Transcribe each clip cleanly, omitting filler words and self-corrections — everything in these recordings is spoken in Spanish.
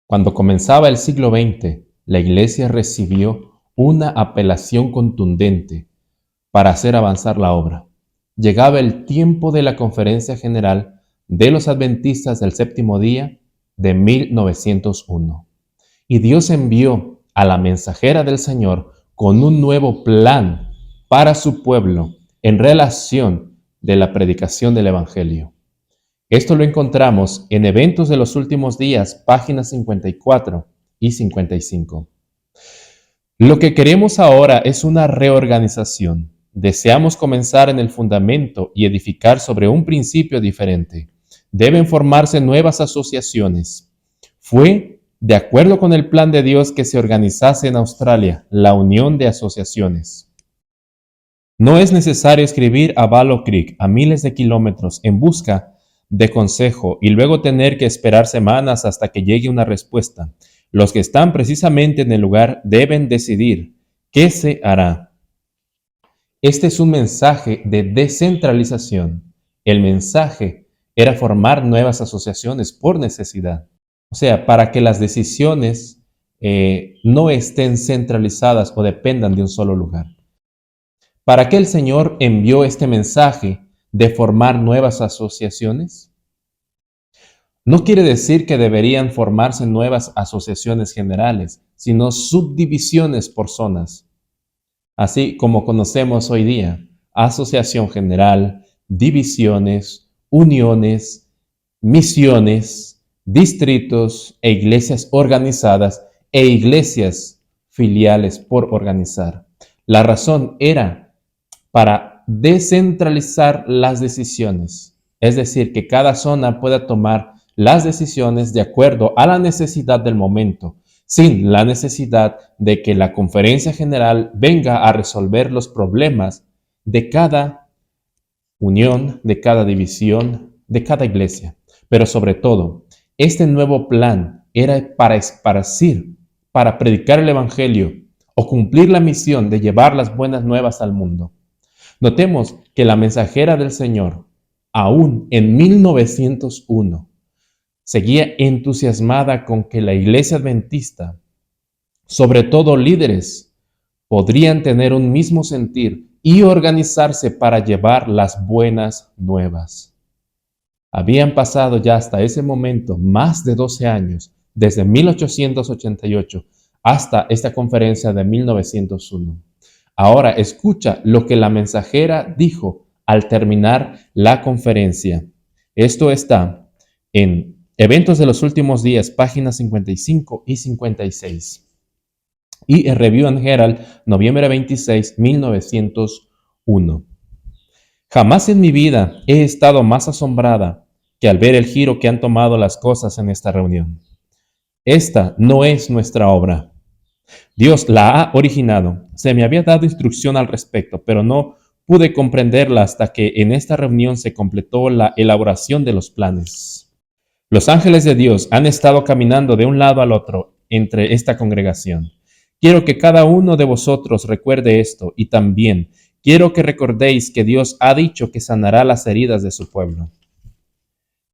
Cuando comenzaba el siglo XX, la Iglesia recibió una apelación contundente para hacer avanzar la obra. Llegaba el tiempo de la Conferencia General de los Adventistas del Séptimo Día de 1901. Y Dios envió a la mensajera del Señor con un nuevo plan para su pueblo en relación de la predicación del Evangelio. Esto lo encontramos en Eventos de los Últimos Días, páginas 54 y 55. Lo que queremos ahora es una reorganización. Deseamos comenzar en el fundamento y edificar sobre un principio diferente. Deben formarse nuevas asociaciones. Fue de acuerdo con el plan de Dios que se organizase en Australia la Unión de Asociaciones. No es necesario escribir a Wallow Creek a miles de kilómetros en busca de consejo y luego tener que esperar semanas hasta que llegue una respuesta. Los que están precisamente en el lugar deben decidir qué se hará. Este es un mensaje de descentralización. El mensaje era formar nuevas asociaciones por necesidad. O sea, para que las decisiones no estén centralizadas o dependan de un solo lugar. ¿Para qué el Señor envió este mensaje de formar nuevas asociaciones? No quiere decir que deberían formarse nuevas asociaciones generales, sino subdivisiones por zonas, así como conocemos hoy día: asociación general, divisiones, uniones, misiones, distritos e iglesias organizadas e iglesias filiales por organizar. La razón era para descentralizar las decisiones, es decir, que cada zona pueda tomar las decisiones de acuerdo a la necesidad del momento, sin la necesidad de que la conferencia general venga a resolver los problemas de cada unión, de cada división, de cada iglesia. Pero sobre todo, este nuevo plan era para esparcir, para predicar el Evangelio o cumplir la misión de llevar las buenas nuevas al mundo. Notemos que la mensajera del Señor, aún en 1901, seguía entusiasmada con que la iglesia adventista, sobre todo líderes, podrían tener un mismo sentir y organizarse para llevar las buenas nuevas. Habían pasado ya hasta ese momento más de 12 años, desde 1888 hasta esta conferencia de 1901. Ahora escucha lo que la mensajera dijo al terminar la conferencia. Esto está en Eventos de los Últimos Días, páginas 55 y 56. Y en Review and Herald, noviembre 26, 1901. Jamás en mi vida he estado más asombrada que al ver el giro que han tomado las cosas en esta reunión. Esta no es nuestra obra. Dios la ha originado. Se me había dado instrucción al respecto, pero no pude comprenderla hasta que en esta reunión se completó la elaboración de los planes. Los ángeles de Dios han estado caminando de un lado al otro entre esta congregación. Quiero que cada uno de vosotros recuerde esto y también quiero que recordéis que Dios ha dicho que sanará las heridas de su pueblo.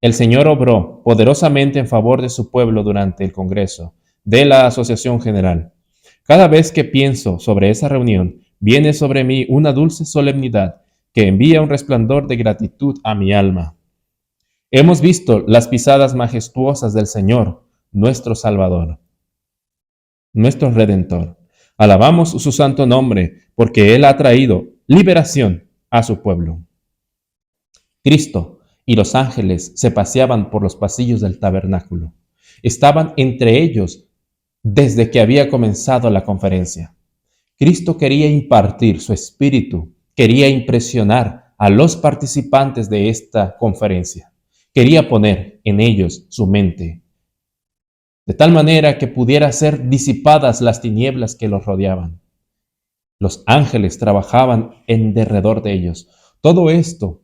El Señor obró poderosamente en favor de su pueblo durante el Congreso de la Asociación General. Cada vez que pienso sobre esa reunión, viene sobre mí una dulce solemnidad que envía un resplandor de gratitud a mi alma. Hemos visto las pisadas majestuosas del Señor, nuestro Salvador, nuestro Redentor. Alabamos su santo nombre, porque Él ha traído liberación a su pueblo. Cristo y los ángeles se paseaban por los pasillos del tabernáculo. Estaban entre ellos desde que había comenzado la conferencia. Cristo quería impartir su espíritu, quería impresionar a los participantes de esta conferencia. Quería poner en ellos su mente, de tal manera que pudiera ser disipadas las tinieblas que los rodeaban. Los ángeles trabajaban en derredor de ellos. Todo esto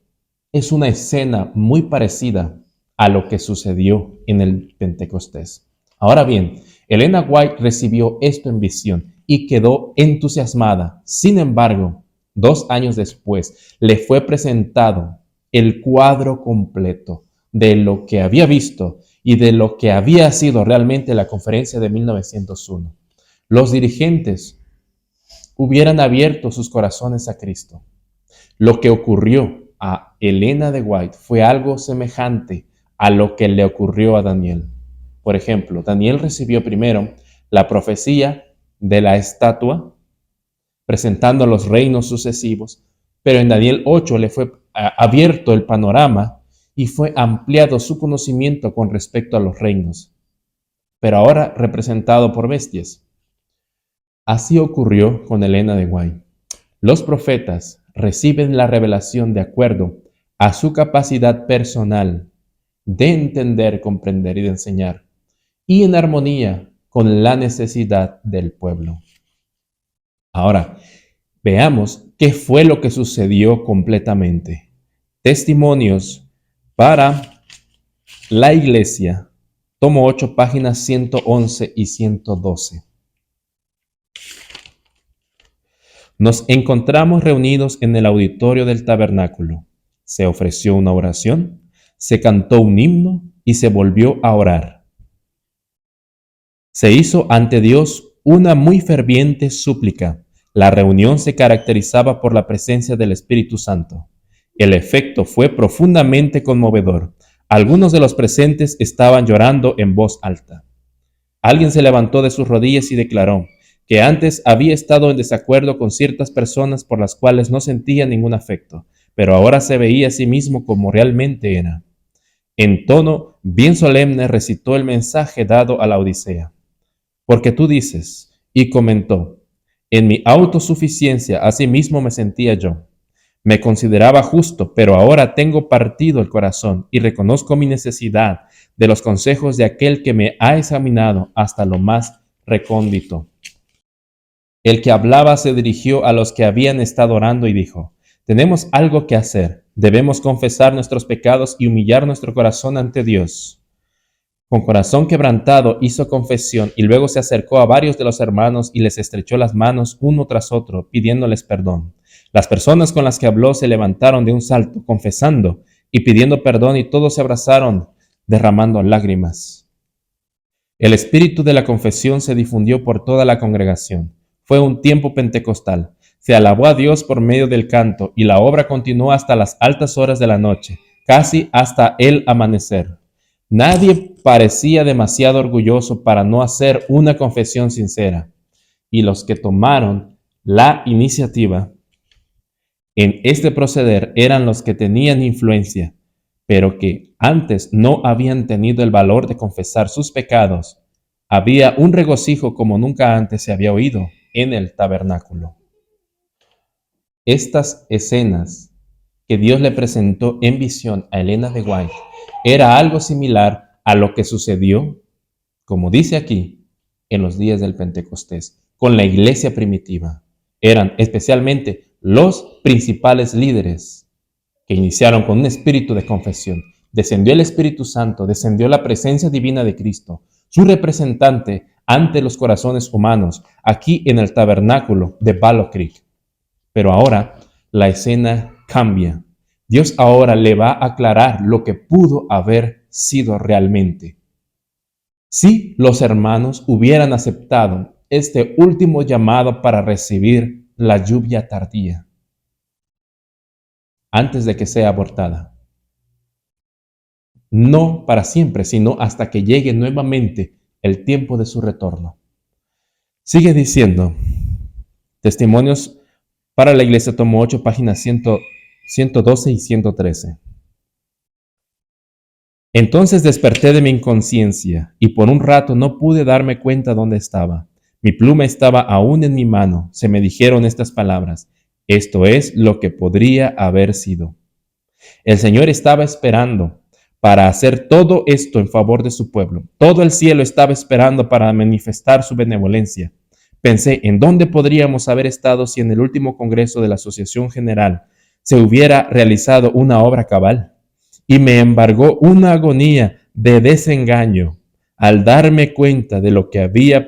es una escena muy parecida a lo que sucedió en el Pentecostés. Ahora bien, Elena White recibió esto en visión y quedó entusiasmada. Sin embargo, 2 años después, le fue presentado el cuadro completo de lo que había visto y de lo que había sido realmente la conferencia de 1901. Los dirigentes hubieran abierto sus corazones a Cristo. Lo que ocurrió a Elena de White fue algo semejante a lo que le ocurrió a Daniel. Por ejemplo, Daniel recibió primero la profecía de la estatua, presentando los reinos sucesivos, pero en Daniel 8 le fue abierto el panorama y fue ampliado su conocimiento con respecto a los reinos, pero ahora representado por bestias. Así ocurrió con Elena de White. Los profetas reciben la revelación de acuerdo a su capacidad personal de entender, comprender y de enseñar, y en armonía con la necesidad del pueblo. Ahora, veamos qué fue lo que sucedió completamente. Testimonios para la Iglesia, tomo 8, páginas 111 y 112. Nos encontramos reunidos en el auditorio del tabernáculo. Se ofreció una oración, se cantó un himno y se volvió a orar. Se hizo ante Dios una muy ferviente súplica. La reunión se caracterizaba por la presencia del Espíritu Santo. El efecto fue profundamente conmovedor. Algunos de los presentes estaban llorando en voz alta. Alguien se levantó de sus rodillas y declaró que antes había estado en desacuerdo con ciertas personas por las cuales no sentía ningún afecto, pero ahora se veía a sí mismo como realmente era. En tono bien solemne recitó el mensaje dado a la Odisea. Porque tú dices, y comentó, en mi autosuficiencia asimismo me sentía yo. Me consideraba justo, pero ahora tengo partido el corazón y reconozco mi necesidad de los consejos de aquel que me ha examinado hasta lo más recóndito. El que hablaba se dirigió a los que habían estado orando y dijo, tenemos algo que hacer, debemos confesar nuestros pecados y humillar nuestro corazón ante Dios. Con corazón quebrantado hizo confesión y luego se acercó a varios de los hermanos y les estrechó las manos uno tras otro, pidiéndoles perdón. Las personas con las que habló se levantaron de un salto, confesando y pidiendo perdón, y todos se abrazaron, derramando lágrimas. El espíritu de la confesión se difundió por toda la congregación. Fue un tiempo pentecostal. Se alabó a Dios por medio del canto y la obra continuó hasta las altas horas de la noche, casi hasta el amanecer. Nadie parecía demasiado orgulloso para no hacer una confesión sincera, y los que tomaron la iniciativa en este proceder eran los que tenían influencia, pero que antes no habían tenido el valor de confesar sus pecados. Había un regocijo como nunca antes se había oído en el tabernáculo. Estas escenas que Dios le presentó en visión a Elena de White era algo similar a lo que sucedió, como dice aquí, en los días del Pentecostés, con la iglesia primitiva. Eran especialmente los principales líderes que iniciaron con un espíritu de confesión. Descendió el Espíritu Santo, descendió la presencia divina de Cristo, su representante ante los corazones humanos, aquí en el tabernáculo de Battle Creek. Pero ahora la escena cambia. Dios ahora le va a aclarar lo que pudo haber sido realmente. Si los hermanos hubieran aceptado este último llamado para recibir la lluvia tardía, antes de que sea abortada. No para siempre, sino hasta que llegue nuevamente el tiempo de su retorno. Sigue diciendo, Testimonios para la Iglesia, tomo 8, páginas 112 y 113. Entonces desperté de mi inconsciencia y por un rato no pude darme cuenta dónde estaba. Mi pluma estaba aún en mi mano. Se me dijeron estas palabras. Esto es lo que podría haber sido. El Señor estaba esperando para hacer todo esto en favor de su pueblo. Todo el cielo estaba esperando para manifestar su benevolencia. Pensé en dónde podríamos haber estado si en el último congreso de la Asociación General se hubiera realizado una obra cabal. Y me embargó una agonía de desengaño al darme cuenta de lo que había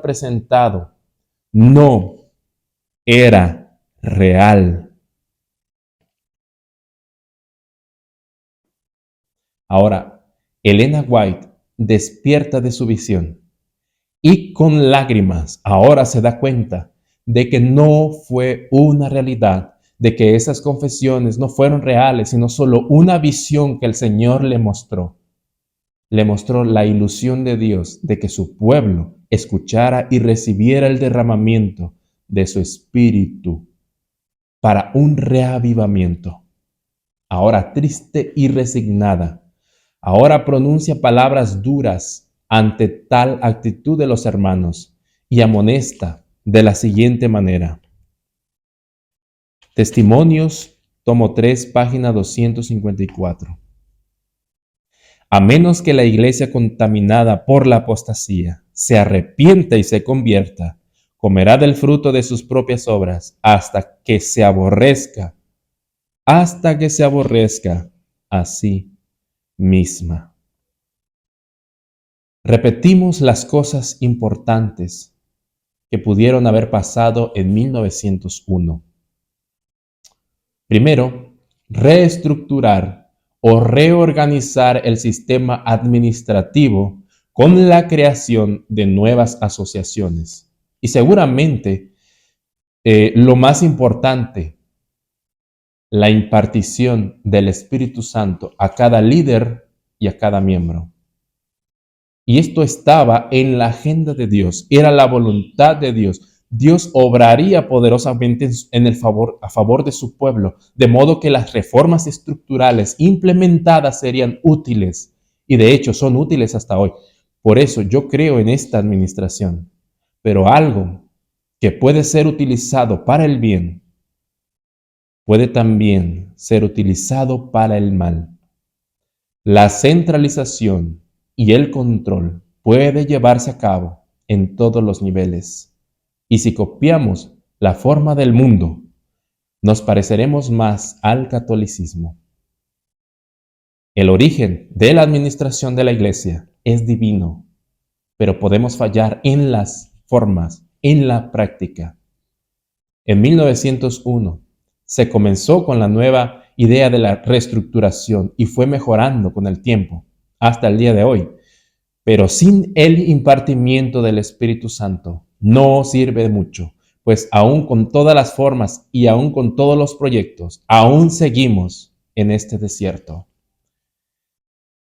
presentado no era real. Ahora, Elena White despierta de su visión y con lágrimas ahora se da cuenta de que no fue una realidad, de que esas confesiones no fueron reales, sino solo una visión que el Señor le mostró. Le mostró la ilusión de Dios de que su pueblo escuchara y recibiera el derramamiento de su espíritu para un reavivamiento. Ahora triste y resignada, ahora pronuncia palabras duras ante tal actitud de los hermanos y amonesta de la siguiente manera. Testimonios, tomo 3, página 254. A menos que la iglesia contaminada por la apostasía se arrepienta y se convierta, comerá del fruto de sus propias obras hasta que se aborrezca a sí misma. Repetimos las cosas importantes que pudieron haber pasado en 1901. Primero, reestructurar o reorganizar el sistema administrativo con la creación de nuevas asociaciones. Y seguramente lo más importante, la impartición del Espíritu Santo a cada líder y a cada miembro. Y esto estaba en la agenda de Dios, era la voluntad de Dios. Dios obraría poderosamente a favor de su pueblo, de modo que las reformas estructurales implementadas serían útiles, y de hecho son útiles hasta hoy. Por eso yo creo en esta administración. Pero algo que puede ser utilizado para el bien, puede también ser utilizado para el mal. La centralización y el control puede llevarse a cabo en todos los niveles. Y si copiamos la forma del mundo, nos pareceremos más al catolicismo. El origen de la administración de la Iglesia es divino, pero podemos fallar en las formas, en la práctica. En 1901 se comenzó con la nueva idea de la reestructuración y fue mejorando con el tiempo hasta el día de hoy. Pero sin el impartimiento del Espíritu Santo no sirve de mucho, pues aún con todas las formas y aún con todos los proyectos, aún seguimos en este desierto.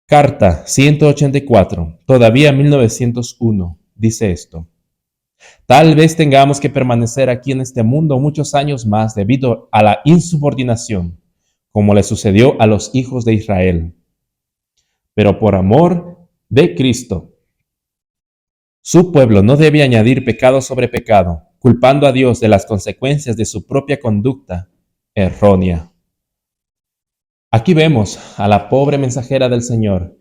Carta 184, todavía 1901, dice esto. Tal vez tengamos que permanecer aquí en este mundo muchos años más debido a la insubordinación, como le sucedió a los hijos de Israel. Pero por amor de Cristo, su pueblo no debe añadir pecado sobre pecado, culpando a Dios de las consecuencias de su propia conducta errónea. Aquí vemos a la pobre mensajera del Señor,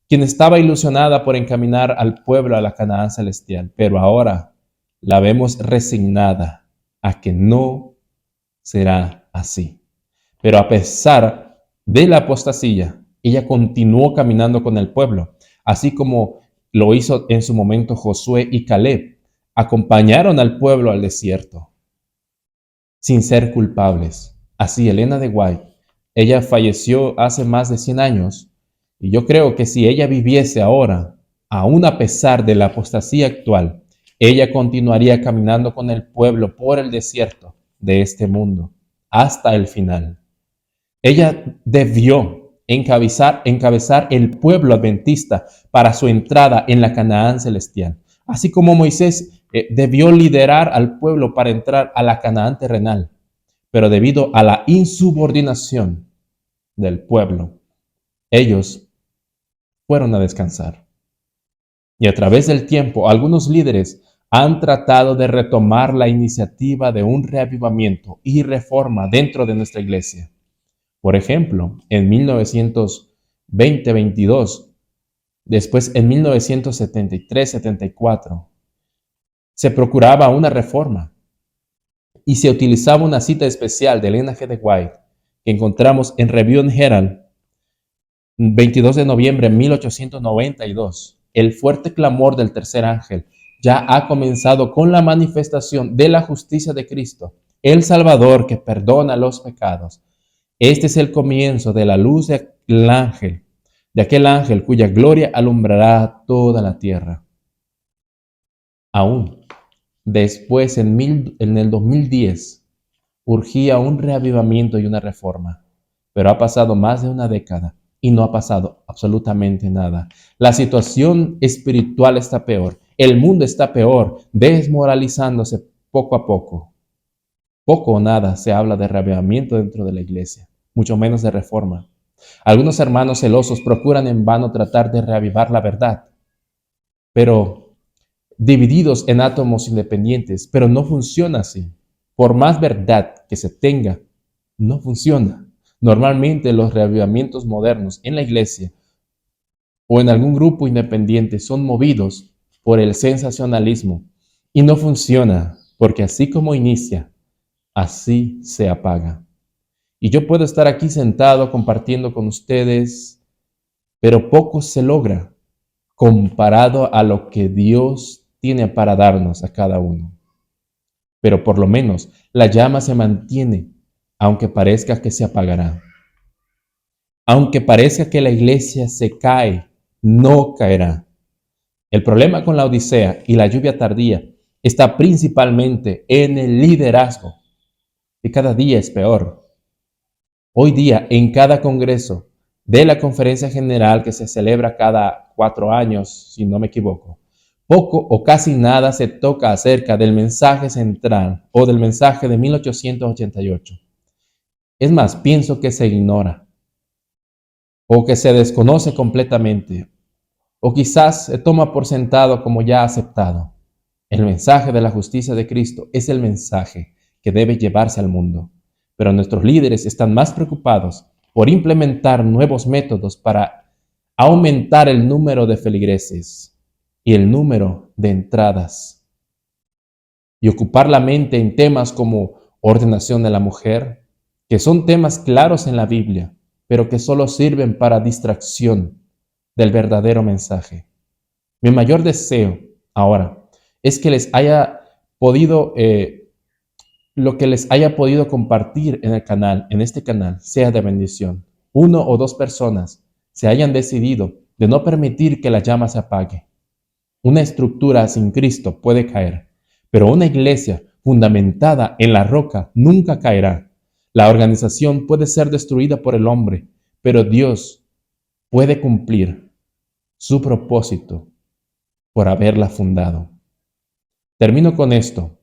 quien estaba ilusionada por encaminar al pueblo a la Canaán celestial, pero ahora la vemos resignada a que no será así. Pero a pesar de la apostasía, ella continuó caminando con el pueblo, así como lo hizo en su momento Josué y Caleb. Acompañaron al pueblo al desierto, sin ser culpables. Así Elena de White, ella falleció hace más de 100 años, y yo creo que si ella viviese ahora, aún a pesar de la apostasía actual, ella continuaría caminando con el pueblo por el desierto de este mundo, hasta el final. Ella debió encabezar el pueblo adventista para su entrada en la Canaán celestial, así como Moisés debió liderar al pueblo para entrar a la Canaán terrenal, pero debido a la insubordinación del pueblo, ellos fueron a descansar. Y a través del tiempo, algunos líderes han tratado de retomar la iniciativa de un reavivamiento y reforma dentro de nuestra iglesia. Por ejemplo, en 1920-22, después en 1973-74, se procuraba una reforma y se utilizaba una cita especial de Elena G. de White que encontramos en Review and Herald, 22 de noviembre de 1892. El fuerte clamor del tercer ángel ya ha comenzado con la manifestación de la justicia de Cristo, el Salvador que perdona los pecados. Este es el comienzo de la luz del ángel de aquel ángel cuya gloria alumbrará toda la tierra. Aún después, en el 2010, urgía un reavivamiento y una reforma, pero ha pasado más de una década y no ha pasado absolutamente nada. La situación espiritual está peor, el mundo está peor, desmoralizándose poco a poco. Poco o nada se habla de reavivamiento dentro de la iglesia, mucho menos de reforma. Algunos hermanos celosos procuran en vano tratar de reavivar la verdad, pero divididos en átomos independientes, pero no funciona así. Por más verdad que se tenga, no funciona. Normalmente los reavivamientos modernos en la iglesia o en algún grupo independiente son movidos por el sensacionalismo y no funciona porque así como inicia, así se apaga. Y yo puedo estar aquí sentado compartiendo con ustedes, pero poco se logra comparado a lo que Dios tiene para darnos a cada uno. Pero por lo menos la llama se mantiene, aunque parezca que se apagará. Aunque parezca que la iglesia se cae, no caerá. El problema con la Odisea y la lluvia tardía está principalmente en el liderazgo, y cada día es peor. Hoy día, en cada congreso de la Conferencia General que se celebra cada 4 años, si no me equivoco, poco o casi nada se toca acerca del mensaje central o del mensaje de 1888. Es más, pienso que se ignora o que se desconoce completamente o quizás se toma por sentado como ya aceptado. El mensaje de la justicia de Cristo es el mensaje que debe llevarse al mundo, pero nuestros líderes están más preocupados por implementar nuevos métodos para aumentar el número de feligreses y el número de entradas y ocupar la mente en temas como ordenación de la mujer, que son temas claros en la Biblia, pero que solo sirven para distracción del verdadero mensaje. Mi mayor deseo ahora es que les haya podido, lo que les haya podido compartir en el canal, en este canal, sea de bendición. 1 o 2 personas se hayan decidido de no permitir que la llama se apague. Una estructura sin Cristo puede caer, pero una iglesia fundamentada en la roca nunca caerá. La organización puede ser destruida por el hombre, pero Dios puede cumplir su propósito por haberla fundado. Termino con esto,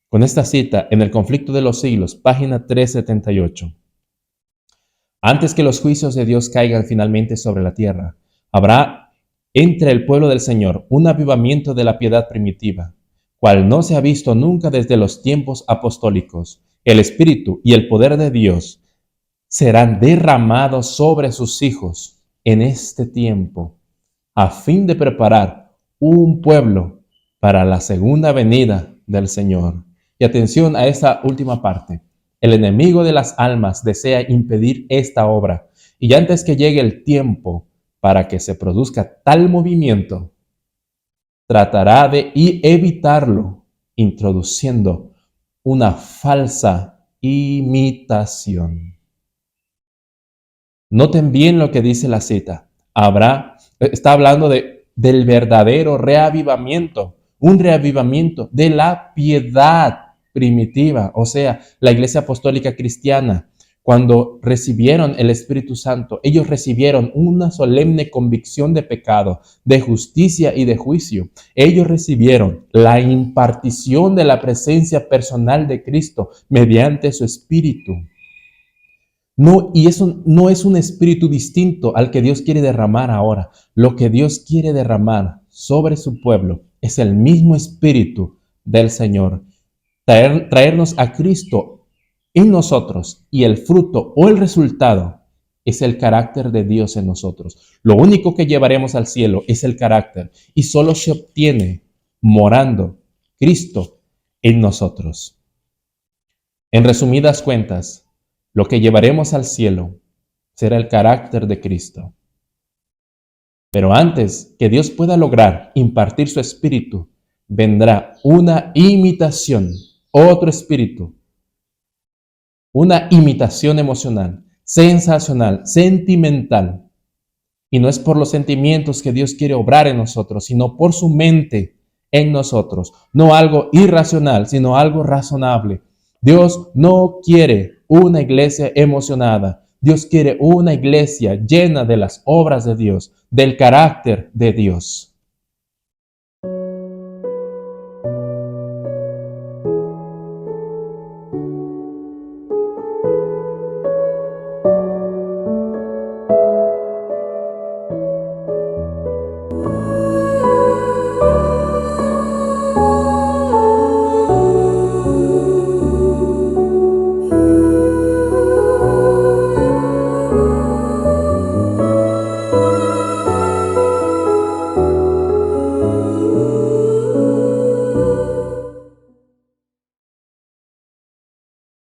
con esta cita en el Conflicto de los Siglos, página 378. Antes que los juicios de Dios caigan finalmente sobre la tierra, habrá entre el pueblo del Señor un avivamiento de la piedad primitiva, cual no se ha visto nunca desde los tiempos apostólicos. El Espíritu y el poder de Dios serán derramados sobre sus hijos en este tiempo, a fin de preparar un pueblo para la segunda venida del Señor. Y atención a esta última parte. El enemigo de las almas desea impedir esta obra, y antes que llegue el tiempo para que se produzca tal movimiento, tratará de evitarlo, introduciendo una falsa imitación. Noten bien lo que dice la cita. Está hablando del verdadero reavivamiento, un reavivamiento de la piedad primitiva, o sea, la iglesia apostólica cristiana. Cuando recibieron el Espíritu Santo, ellos recibieron una solemne convicción de pecado, de justicia y de juicio. Ellos recibieron la impartición de la presencia personal de Cristo mediante su Espíritu. No, y eso no es un espíritu distinto al que Dios quiere derramar ahora. Lo que Dios quiere derramar sobre su pueblo es el mismo espíritu del Señor. Traernos a Cristo en nosotros, y el fruto o el resultado es el carácter de Dios en nosotros. Lo único que llevaremos al cielo es el carácter, y solo se obtiene morando Cristo en nosotros. En resumidas cuentas, lo que llevaremos al cielo será el carácter de Cristo. Pero antes que Dios pueda lograr impartir su espíritu, vendrá una imitación, otro espíritu, una imitación emocional, sensacional, sentimental, Y no es por los sentimientos que Dios quiere obrar en nosotros, sino por su mente en nosotros. No algo irracional, sino algo razonable. Dios no quiere una iglesia emocionada. Dios quiere una iglesia llena de las obras de Dios, del carácter de Dios.